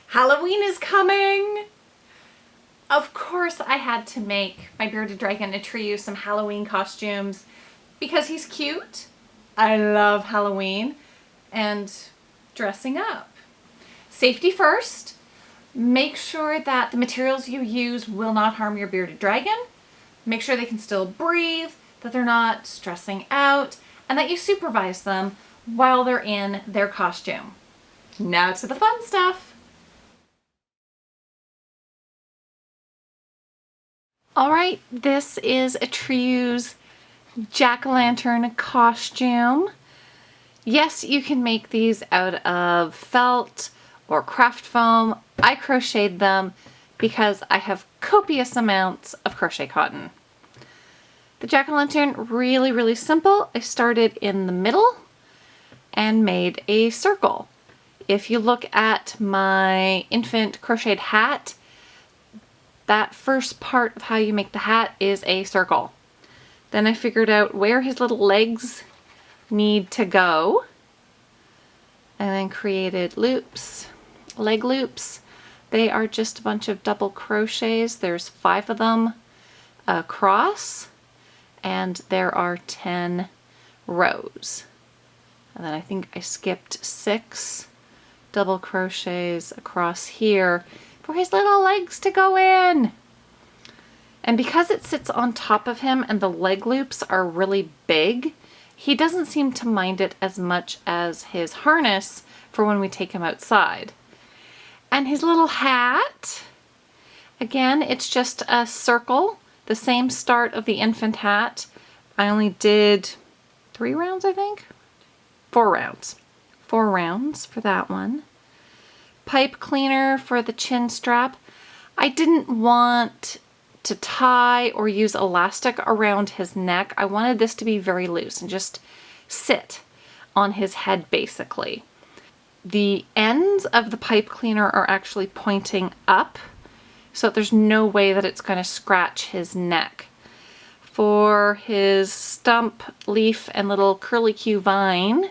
Halloween is coming! Of course I had to make my bearded dragon Atreyu some Halloween costumes because he's cute. I love Halloween and dressing up. Safety first. Make sure that the materials you use will not harm your bearded dragon. Make sure they can still breathe, that they're not stressing out, and that you supervise them while they're in their costume. Now to the fun stuff. All right, this is Atreyu's jack-o'-lantern costume. Yes, you can make these out of felt or craft foam. I crocheted them because I have copious amounts of crochet cotton. The jack-o'-lantern, really simple. I started in the middle and made a circle. If you look at my infant crocheted hat, that first part of how you make the hat is a circle. Then I figured out where his little legs need to go and then created loops, leg loops. They are just a bunch of double crochets. There's 5 of them across and there are 10 rows. And then I think I skipped 6 double crochets across here for his little legs to go in. And because it sits on top of him and the leg loops are really big, he doesn't seem to mind it as much as his harness for when we take him outside. And his little hat, again, it's just a circle, the same start of the infant hat. I only did 3 rounds, I think? 4 rounds. 4 rounds for that one. Pipe cleaner for the chin strap. I didn't want to tie or use elastic around his neck. I wanted this to be very loose and just sit on his head basically. The ends of the pipe cleaner are actually pointing up, so there's no way that it's going to scratch his neck. For his stump, leaf, and little curlicue vine,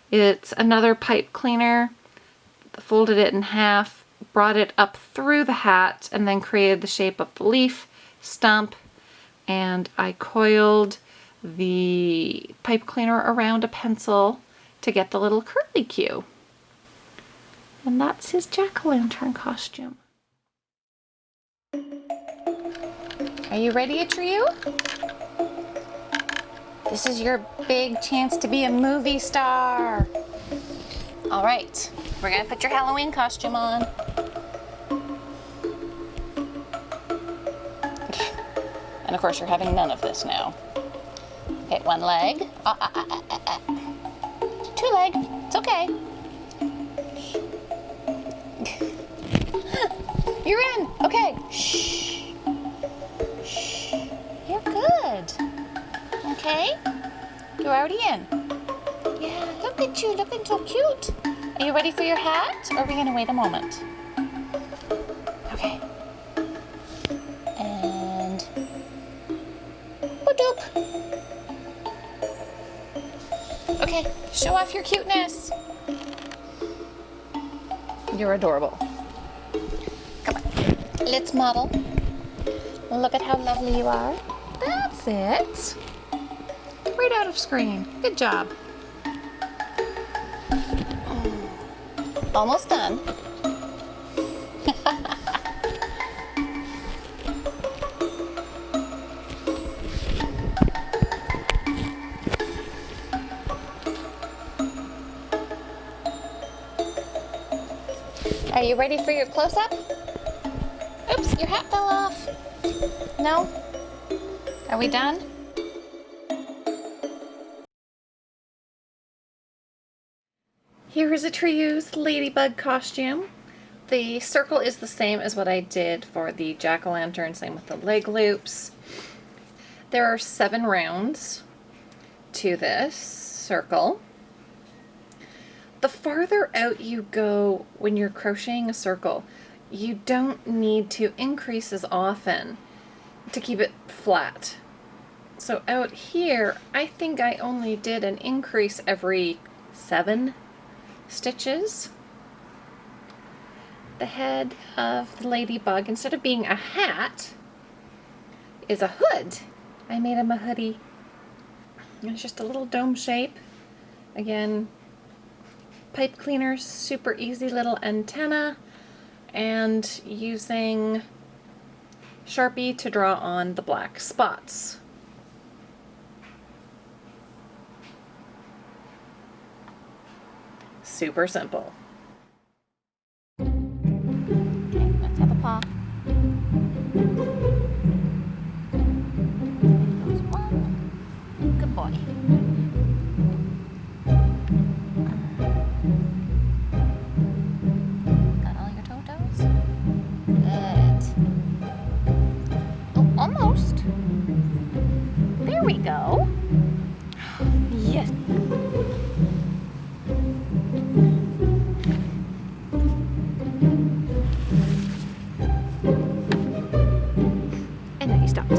it's another pipe cleaner. Folded it in half, brought it up through the hat, and then created the shape of the leaf, stump, and I coiled the pipe cleaner around a pencil to get the little curlicue. And that's his jack-o'-lantern costume. Are you ready, Atreyu? This is your big chance to be a movie star. All right, we're gonna put your Halloween costume on. And of course you're having none of this now. Okay, 1 leg. 2 leg, it's okay. You're in, okay. Shh. Shh. You're good. Okay, you're already in. Yeah, look at you, looking so cute. Are you ready for your hat, or are we gonna wait a moment? Okay. And whoop-doop. Okay, show off your cuteness. You're adorable. Come on, let's model. Look at how lovely you are. That's it. Right out of screen. Good job. Almost done. Are you ready for your close-up? Oops, your hat fell off. No? Are we done? Here is Atreyu's Ladybug costume. The circle is the same as what I did for the jack-o'-lantern, same with the leg loops. There are 7 rounds to this circle. The farther out you go when you're crocheting a circle, you don't need to increase as often to keep it flat. So out here, I think I only did an increase every 7 stitches. The head of the ladybug, instead of being a hat, is a hood. I made him a hoodie. It's just a little dome shape. Again, pipe cleaner, super easy little antenna, and using Sharpie to draw on the black spots. Super simple. Okay, let's have a paw. There goes one. Good boy. Got all your totos? Good. Oh, almost. There we go. Yes. And then he stopped.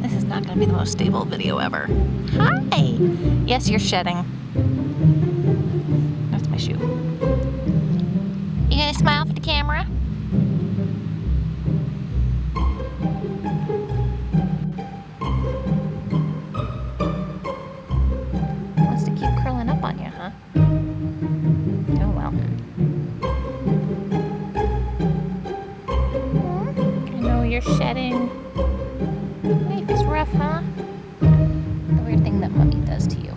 This is not going to be the most stable video ever. Hi! Yes, you're shedding. That's my shoe. You gonna smile for the camera? Wants to keep curling up on you, huh? Oh well. I know you're shedding. Life is rough, huh? The weird thing that Mummy does to you.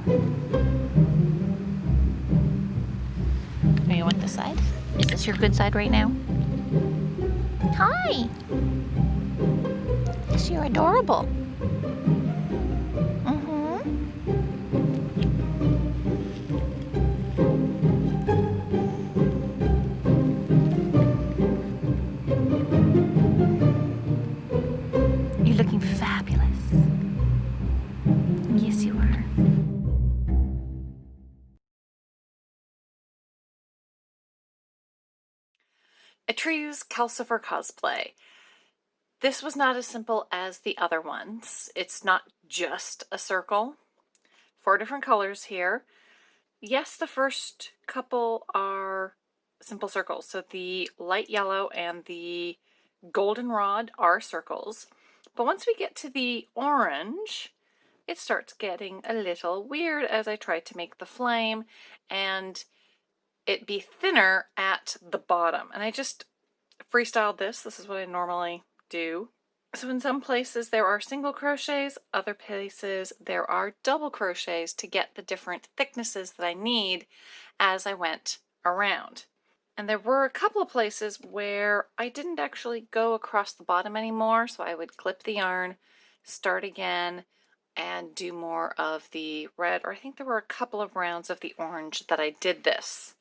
Oh, you want this side? Is this your good side right now? Hi! Yes, you're adorable. You're looking fabulous. Yes, you are. Atreyu's Calcifer cosplay. This was not as simple as the other ones. It's not just a circle. 4 different colors here. Yes, the first couple are simple circles. So the light yellow and the goldenrod are circles. But once we get to the orange, it starts getting a little weird as I try to make the flame and it be thinner at the bottom. And I just freestyled this. This is what I normally do. So in some places there are single crochets, other places there are double crochets to get the different thicknesses that I need as I went around. And there were a couple of places where I didn't actually go across the bottom anymore, so I would clip the yarn, start again, and do more of the red, or I think there were a couple of rounds of the orange that I did this.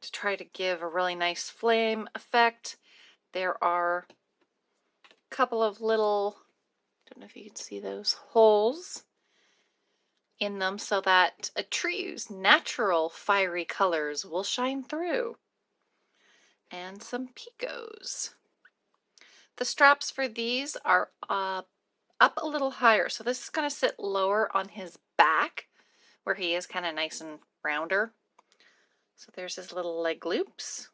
To try to give a really nice flame effect, there are a couple of little, don't know if you can see those holes in them so that Atreyu's natural fiery colors will shine through. And some picos. The straps for these are up a little higher, so this is going to sit lower on his back where he is kind of nice and rounder. So there's his little leg loops,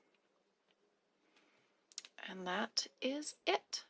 and that is it.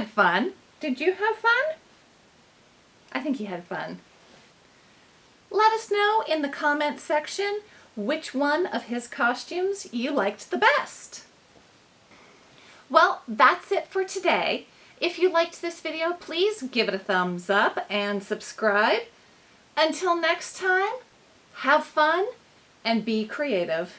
had fun. Did you have fun? I think he had fun. Let us know in the comments section which one of his costumes you liked the best. Well, that's it for today. If you liked this video, please give it a thumbs up and subscribe. Until next time, have fun and be creative.